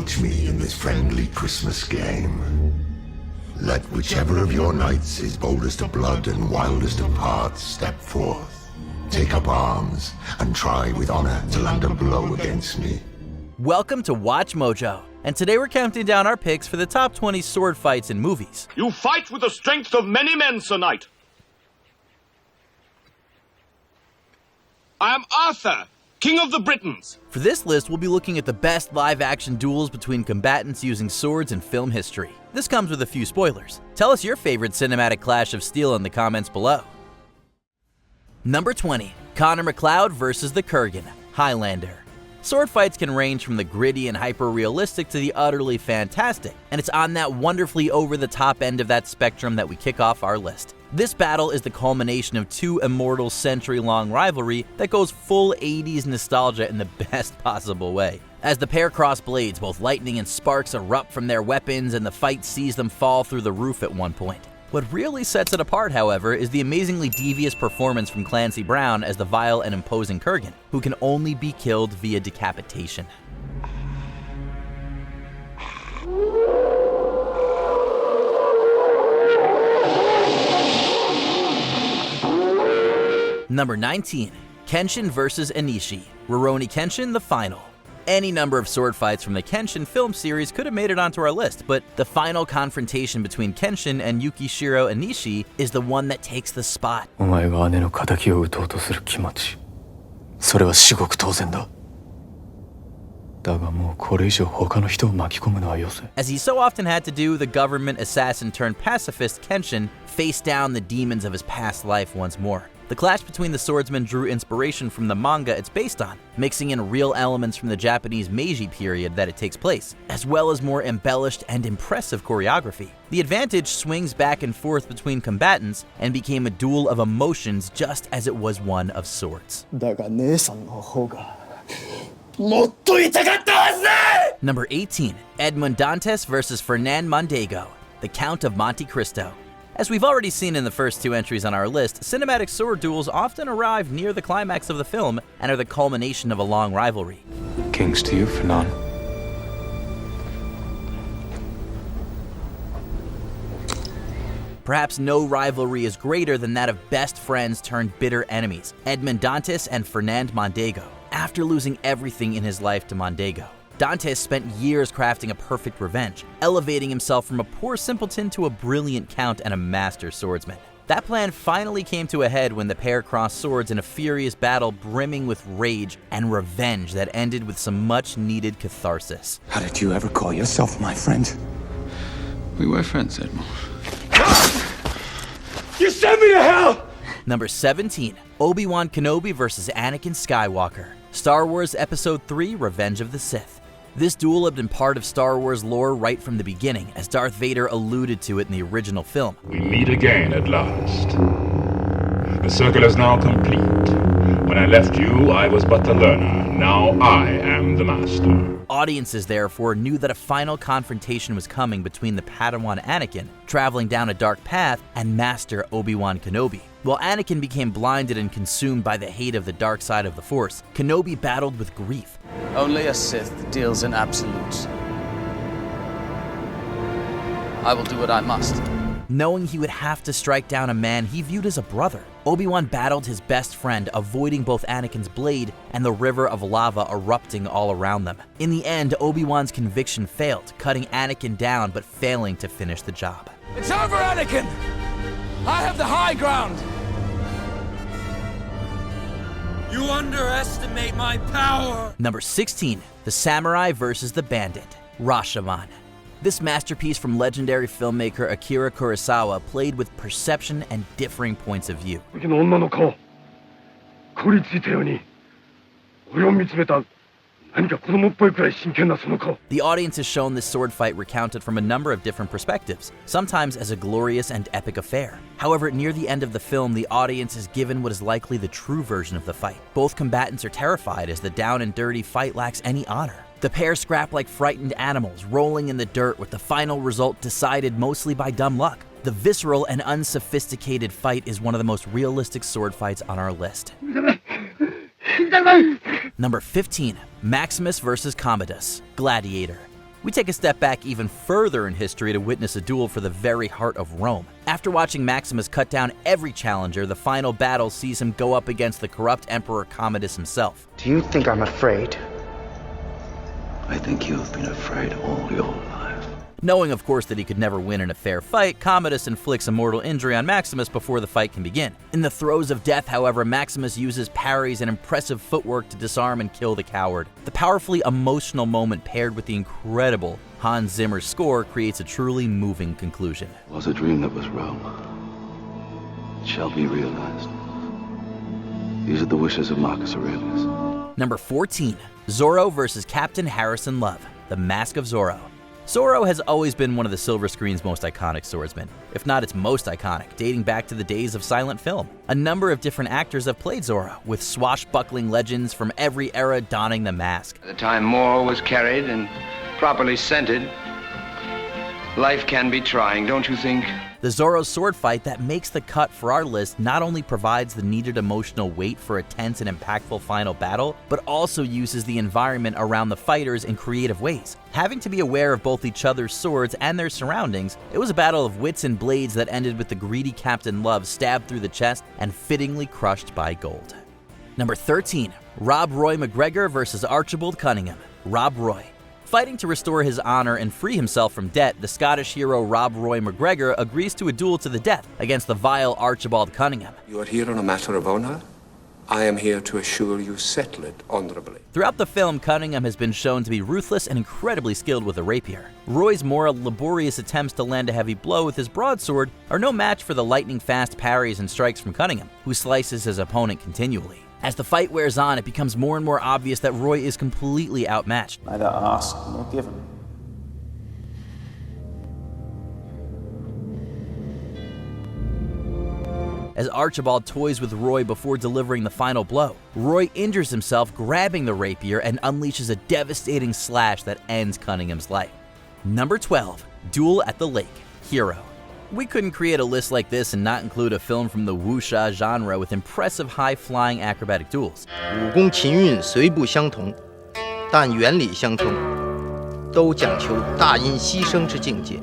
approach me in this friendly Christmas game. Let whichever of your knights is boldest of blood and wildest of hearts step forth. Take up arms and try with honor to land a blow against me. Welcome to Watch Mojo, and today we're counting down our picks for the top 20 sword fights in movies. You fight with the strength of many men, Sir Knight. I am Arthur, King of the Britons. For this list, we'll be looking at the best live-action duels between combatants using swords in film history. This comes with a few spoilers. Tell us your favorite cinematic clash of steel in the comments below. Number 20. Connor McLeod versus the Kurgan, Highlander. Sword fights can range from the gritty and hyper-realistic to the utterly fantastic, and it's on that wonderfully over-the-top end of that spectrum that we kick off our list. This battle is the culmination of two immortal century-long rivalry that goes full 80s nostalgia in the best possible way. As the pair cross blades, both lightning and sparks erupt from their weapons and the fight sees them fall through the roof at one point. What really sets it apart, however, is the amazingly devious performance from Clancy Brown as the vile and imposing Kurgan, who can only be killed via decapitation. Number 19. Kenshin vs. Anishi, Rurouni Kenshin: The Final. Any number of sword fights from the Kenshin film series could have made it onto our list, but the final confrontation between Kenshin and Yukishiro Anishi is the one that takes the spot. As he so often had to do, the government assassin turned pacifist Kenshin faced down the demons of his past life once more. The clash between the swordsmen drew inspiration from the manga it's based on, mixing in real elements from the Japanese Meiji period that it takes place, as well as more embellished and impressive choreography. The advantage swings back and forth between combatants and became a duel of emotions just as it was one of swords. Number 18. Edmond Dantes vs. Fernand Mondego, the Count of Monte Cristo. As we've already seen in the first two entries on our list, cinematic sword duels often arrive near the climax of the film and are the culmination of a long rivalry. Kings to you, Fernand. Perhaps no rivalry is greater than that of best friends turned bitter enemies, Edmond Dantes and Fernand Mondego. After losing everything in his life to Mondego, Dantes spent years crafting a perfect revenge, elevating himself from a poor simpleton to a brilliant count and a master swordsman. That plan finally came to a head when the pair crossed swords in a furious battle brimming with rage and revenge that ended with some much-needed catharsis. How did you ever call yourself my friend? We were friends, Edmond. You sent me to hell! Number 17. Obi-Wan Kenobi vs. Anakin Skywalker, Star Wars Episode 3: Revenge of the Sith. This duel had been part of Star Wars lore right from the beginning, as Darth Vader alluded to it in the original film. We meet again at last. The circle is now complete. When I left you, I was but the learner. Now I am the master. Audiences, therefore, knew that a final confrontation was coming between the Padawan Anakin, traveling down a dark path, and Master Obi-Wan Kenobi. While Anakin became blinded and consumed by the hate of the dark side of the Force, Kenobi battled with grief. Only a Sith deals in absolutes. I will do what I must. Knowing he would have to strike down a man he viewed as a brother, Obi-Wan battled his best friend, avoiding both Anakin's blade and the river of lava erupting all around them. In the end, Obi-Wan's conviction failed, cutting Anakin down but failing to finish the job. It's over, Anakin! I have the high ground! You underestimate my power! Number 16. The Samurai vs. the Bandit, Rashomon. This masterpiece from legendary filmmaker Akira Kurosawa played with perception and differing points of view. The audience is shown this sword fight recounted from a number of different perspectives, sometimes as a glorious and epic affair. However, near the end of the film, the audience is given what is likely the true version of the fight. Both combatants are terrified as the down and dirty fight lacks any honor. The pair scrap like frightened animals, rolling in the dirt, with the final result decided mostly by dumb luck. The visceral and unsophisticated fight is one of the most realistic sword fights on our list. Number 15. Maximus vs. Commodus, Gladiator. We take a step back even further in history to witness a duel for the very heart of Rome. After watching Maximus cut down every challenger, the final battle sees him go up against the corrupt Emperor Commodus himself. Do you think I'm afraid? I think you've been afraid all your life. Knowing, of course, that he could never win in a fair fight, Commodus inflicts a mortal injury on Maximus before the fight can begin. In the throes of death, however, Maximus uses parries and impressive footwork to disarm and kill the coward. The powerfully emotional moment paired with the incredible Hans Zimmer score creates a truly moving conclusion. It was a dream that was Rome. It shall be realized. These are the wishes of Marcus Aurelius. Number 14. Zorro vs. Captain Harrison Love, The Mask of Zorro. Zorro has always been one of the silver screen's most iconic swordsmen, if not its most iconic, dating back to the days of silent film. A number of different actors have played Zorro, with swashbuckling legends from every era donning the mask. By the time more was carried and properly scented, life can be trying, don't you think? The Zorro sword fight that makes the cut for our list not only provides the needed emotional weight for a tense and impactful final battle, but also uses the environment around the fighters in creative ways. Having to be aware of both each other's swords and their surroundings, it was a battle of wits and blades that ended with the greedy Captain Love stabbed through the chest and fittingly crushed by gold. Number 13. Rob Roy McGregor vs. Archibald Cunningham, Rob Roy. Fighting to restore his honor and free himself from debt, the Scottish hero Rob Roy McGregor agrees to a duel to the death against the vile Archibald Cunningham. You are here on a matter of honor. I am here to assure you settle it honorably. Throughout the film, Cunningham has been shown to be ruthless and incredibly skilled with a rapier. Roy's more laborious attempts to land a heavy blow with his broadsword are no match for the lightning-fast parries and strikes from Cunningham, who slices his opponent continually. As the fight wears on, it becomes more and more obvious that Roy is completely outmatched. Neither asked nor given. As Archibald toys with Roy before delivering the final blow, Roy injures himself grabbing the rapier and unleashes a devastating slash that ends Cunningham's life. Number 12. Duel at the Lake, Hero. We couldn't create a list like this and not include a film from the wuxia genre with impressive high-flying acrobatic duels. 武功勤运虽不相同，但原理相通，都讲求大音希声之境界。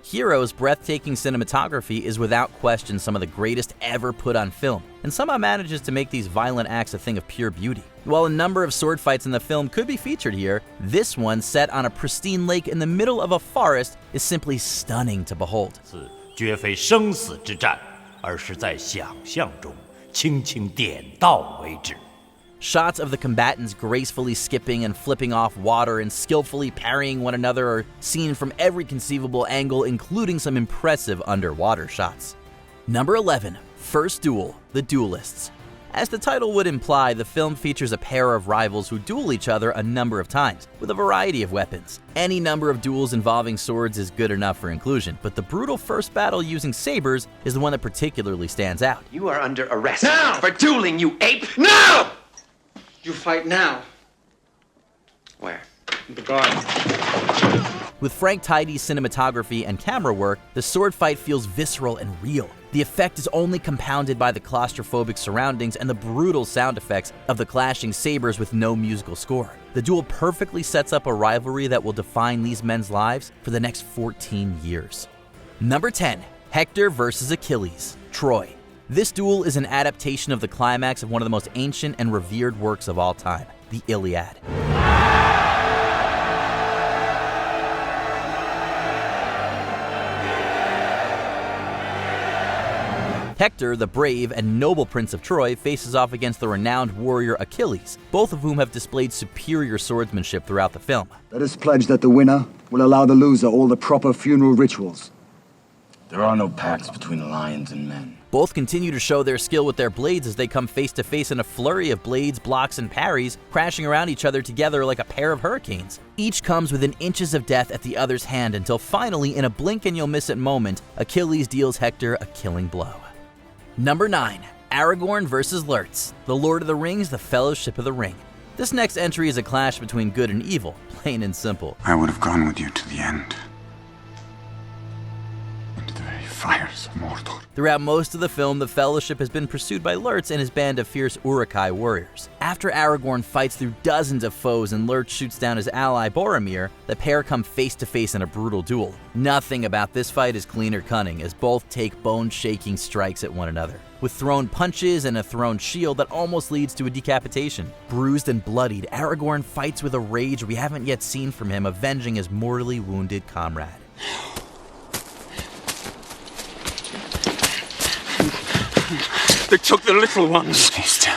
Hero's breathtaking cinematography is without question some of the greatest ever put on film, and somehow manages to make these violent acts a thing of pure beauty. While a number of sword fights in the film could be featured here, this one, set on a pristine lake in the middle of a forest, is simply stunning to behold. 绝非生死之战，而是在想象中轻轻点到为止。 Shots of the combatants gracefully skipping and flipping off water and skillfully parrying one another are seen from every conceivable angle, including some impressive underwater shots. Number 11. First Duel, The Duelists. As the title would imply, the film features a pair of rivals who duel each other a number of times, with a variety of weapons. Any number of duels involving swords is good enough for inclusion, but the brutal first battle using sabers is the one that particularly stands out. You are under arrest now for dueling, you ape! Now! You fight now. Where? In the garden. With Frank Tidy's cinematography and camera work, the sword fight feels visceral and real. The effect is only compounded by the claustrophobic surroundings and the brutal sound effects of the clashing sabers with no musical score. The duel perfectly sets up a rivalry that will define these men's lives for the next 14 years. Number 10. Hector vs. Achilles, Troy. This duel is an adaptation of the climax of one of the most ancient and revered works of all time, the Iliad. Hector, the brave and noble prince of Troy, faces off against the renowned warrior Achilles, both of whom have displayed superior swordsmanship throughout the film. Let us pledge that the winner will allow the loser all the proper funeral rituals. There are no pacts between lions and men. Both continue to show their skill with their blades as they come face to face in a flurry of blades, blocks, and parries, crashing around each other together like a pair of hurricanes. Each comes within inches of death at the other's hand until finally, in a blink and you'll miss it moment, Achilles deals Hector a killing blow. Number 9. Aragorn vs. Lurtz, The Lord of the Rings, The Fellowship of the Ring. This next entry is a clash between good and evil, plain and simple. I would have gone with you to the end. fires of Mordor. Throughout most of the film, the Fellowship has been pursued by Lurtz and his band of fierce Uruk-hai warriors. After Aragorn fights through dozens of foes and Lurtz shoots down his ally Boromir, the pair come face to face in a brutal duel. Nothing about this fight is clean or cunning, as both take bone-shaking strikes at one another, with thrown punches and a thrown shield that almost leads to a decapitation. Bruised and bloodied, Aragorn fights with a rage we haven't yet seen from him, avenging his mortally wounded comrade. They took the little ones. Stay still.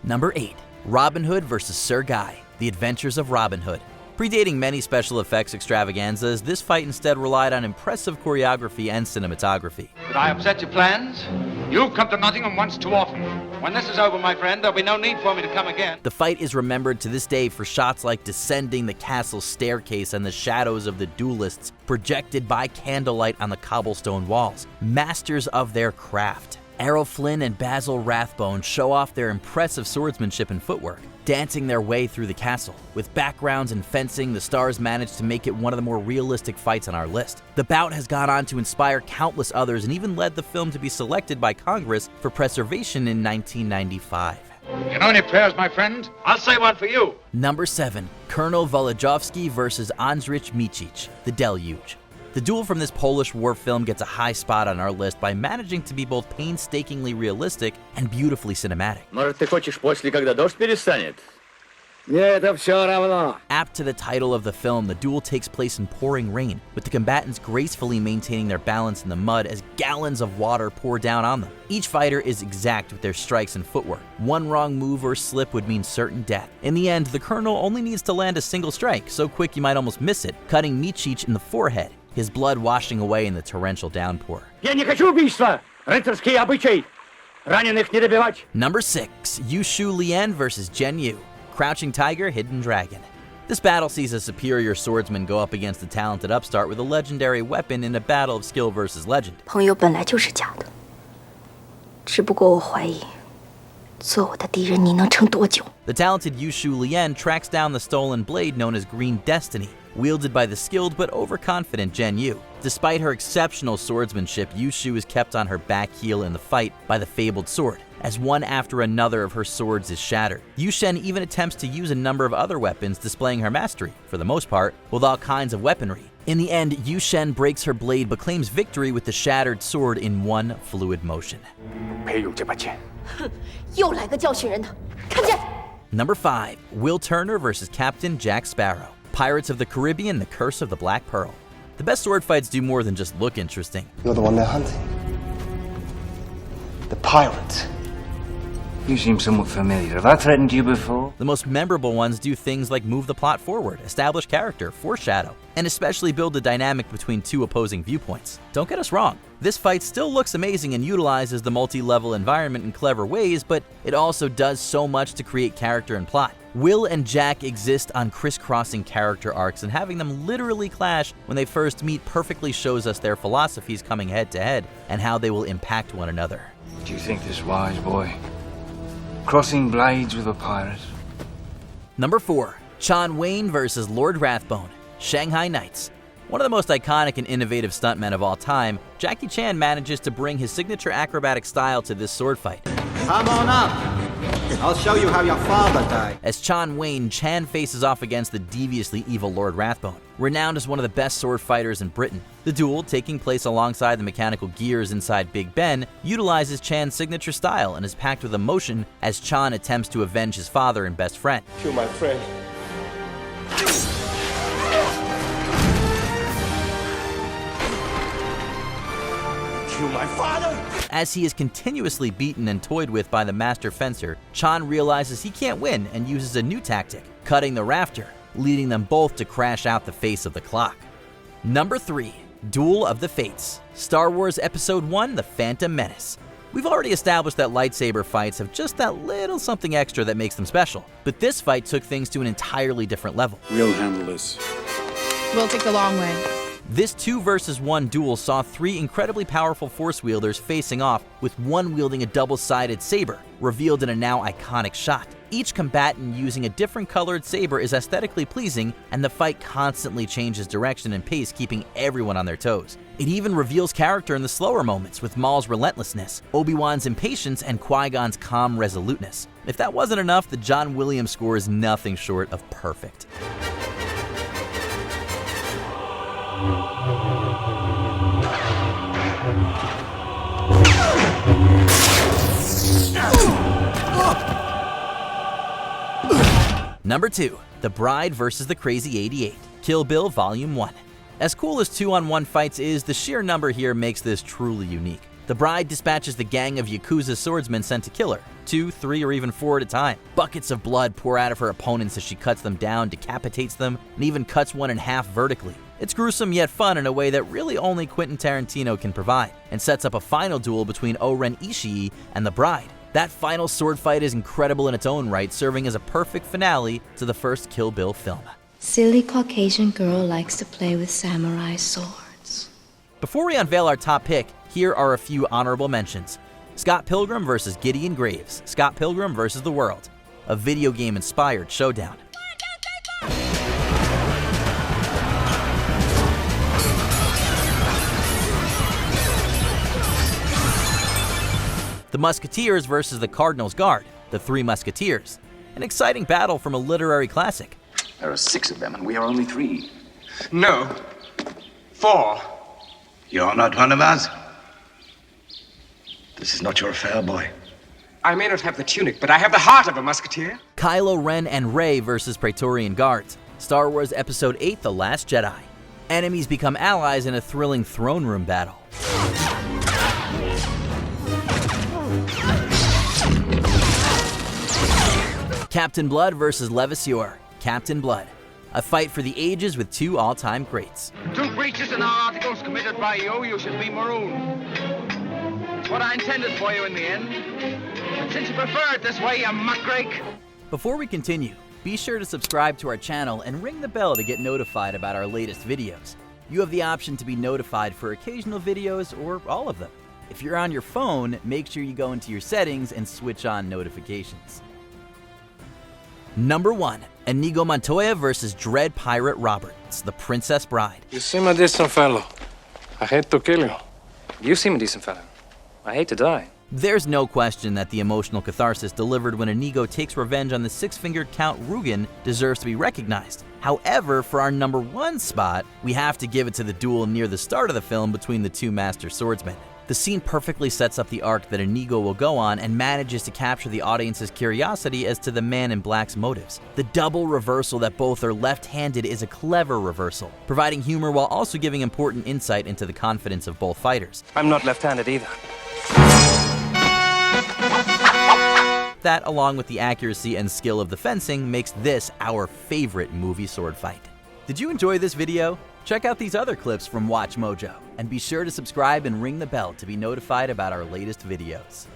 Number 8. Robin Hood vs. Sir Guy, The Adventures of Robin Hood. Predating many special effects extravaganzas, this fight instead relied on impressive choreography and cinematography. Did I upset your plans? You've come to Nottingham once too often. When this is over, my friend, there'll be no need for me to come again. The fight is remembered to this day for shots like descending the castle staircase and the shadows of the duelists projected by candlelight on the cobblestone walls, masters of their craft. Errol Flynn and Basil Rathbone show off their impressive swordsmanship and footwork, dancing their way through the castle. With backgrounds in fencing, the stars managed to make it one of the more realistic fights on our list. The bout has gone on to inspire countless others and even led the film to be selected by Congress for preservation in 1995. You know any prayers, my friend? I'll say one for you. Number 7. Colonel Wolojowski vs. Andrzej Micic, The Deluge. The duel from this Polish war film gets a high spot on our list by managing to be both painstakingly realistic and beautifully cinematic. Может, ты хочешь после, когда дождь перестанет? Это все равно. Apt to the title of the film, the duel takes place in pouring rain, with the combatants gracefully maintaining their balance in the mud as gallons of water pour down on them. Each fighter is exact with their strikes and footwork. One wrong move or slip would mean certain death. In the end, the colonel only needs to land a single strike, so quick you might almost miss it, cutting Micic in the forehead, his blood washing away in the torrential downpour. Я не хочу убийства! Рыцарский обычай! Раненых не добивать! Number 6. Yushu Lien vs. Jen Yu, Crouching Tiger, Hidden Dragon. This battle sees a superior swordsman go up against a talented upstart with a legendary weapon in a battle of skill versus legend. 朋友本来就是假的，只不过我怀疑，做我的敌人你能撑多久？ The talented Yushu Lien tracks down the stolen blade known as Green Destiny, wielded by the skilled but overconfident Jen Yu. Despite her exceptional swordsmanship, Yushu is kept on her back heel in the fight by the fabled sword, as one after another of her swords is shattered. Yushen even attempts to use a number of other weapons, displaying her mastery, for the most part, with all kinds of weaponry. In the end, Yushen breaks her blade but claims victory with the shattered sword in one fluid motion. 赔有这把剑。哼，又来个教训人的，看见。 Number 5. Will Turner vs. Captain Jack Sparrow, Pirates of the Caribbean, The Curse of the Black Pearl. The best sword fights do more than just look interesting. You're the one they're hunting. The pirate. You seem somewhat familiar. Have I threatened you before? The most memorable ones do things like move the plot forward, establish character, foreshadow, and especially build the dynamic between two opposing viewpoints. Don't get us wrong, this fight still looks amazing and utilizes the multi-level environment in clever ways, but it also does so much to create character and plot. Will and Jack exist on crisscrossing character arcs, and having them literally clash when they first meet perfectly shows us their philosophies coming head to head and how they will impact one another. Do you think this wise, boy? Crossing blades with a pirate? Number 4. John Wayne vs. Lord Rathbone, Shanghai Knights. One of the most iconic and innovative stuntmen of all time, Jackie Chan manages to bring his signature acrobatic style to this sword fight. Come on up! I'll show you how your father died. As John Wayne, Chan faces off against the deviously evil Lord Rathbone, renowned as one of the best sword fighters in Britain. The duel, taking place alongside the mechanical gears inside Big Ben, utilizes Chan's signature style and is packed with emotion as Chan attempts to avenge his father and best friend. Kill my friend. Kill my father! As he is continuously beaten and toyed with by the master fencer, Chan realizes he can't win and uses a new tactic, cutting the rafter, leading them both to crash out the face of the clock. Number 3. Duel of the Fates, Star Wars Episode 1, The Phantom Menace. We've already established that lightsaber fights have just that little something extra that makes them special, but this fight took things to an entirely different level. We'll handle this. We'll take the long way. This 2 versus 1 duel saw 3 incredibly powerful force wielders facing off, with one wielding a double-sided saber, revealed in a now iconic shot. Each combatant using a different colored saber is aesthetically pleasing, and the fight constantly changes direction and pace, keeping everyone on their toes. It even reveals character in the slower moments, with Maul's relentlessness, Obi-Wan's impatience, and Qui-Gon's calm resoluteness. If that wasn't enough, the John Williams score is nothing short of perfect. Number 2. The Bride vs. the Crazy 88, Kill Bill Volume 1. As cool as 2-on-1 fights is, the sheer number here makes this truly unique. The Bride dispatches the gang of Yakuza swordsmen sent to kill her, 2, 3, or even 4 at a time. Buckets of blood pour out of her opponents as she cuts them down, decapitates them, and even cuts one in half vertically. It's gruesome yet fun in a way that really only Quentin Tarantino can provide, and sets up a final duel between O-Ren Ishii and the Bride. That final sword fight is incredible in its own right, serving as a perfect finale to the first Kill Bill film. Silly Caucasian girl likes to play with samurai swords. Before we unveil our top pick, here are a few honorable mentions. Scott Pilgrim vs. Gideon Graves, Scott Pilgrim vs. the World, a video game-inspired showdown. The Musketeers vs. the Cardinal's Guard, the Three Musketeers, an exciting battle from a literary classic. There are 6 of them, and we are only 3. No. 4. You're not one of us. This is not your affair, boy. I may not have the tunic, but I have the heart of a musketeer. Kylo Ren and Rey vs. Praetorian Guards, Star Wars Episode 8: The Last Jedi. Enemies become allies in a thrilling throne room battle. Captain Blood vs. Levasseur, Captain Blood, a fight for the ages with 2 all-time greats. 2 breaches in our articles committed by you, you should be marooned. It's what I intended for you in the end. But since you prefer it this way, you muckrake. Before we continue, be sure to subscribe to our channel and ring the bell to get notified about our latest videos. You have the option to be notified for occasional videos or all of them. If you're on your phone, make sure you go into your settings and switch on notifications. Number 1. Inigo Montoya vs. Dread Pirate Roberts, the Princess Bride. You seem a decent fellow. I hate to kill you. You seem a decent fellow. I hate to die. There's no question that the emotional catharsis delivered when Inigo takes revenge on the 6-fingered Count Rugen deserves to be recognized. However, for our number 1 spot, we have to give it to the duel near the start of the film between the 2 master swordsmen. The scene perfectly sets up the arc that Inigo will go on and manages to capture the audience's curiosity as to the Man in Black's motives. The double reversal that both are left-handed is a clever reversal, providing humor while also giving important insight into the confidence of both fighters. I'm not left-handed either. That, along with the accuracy and skill of the fencing, makes this our favorite movie sword fight. Did you enjoy this video? Check out these other clips from WatchMojo, and be sure to subscribe and ring the bell to be notified about our latest videos.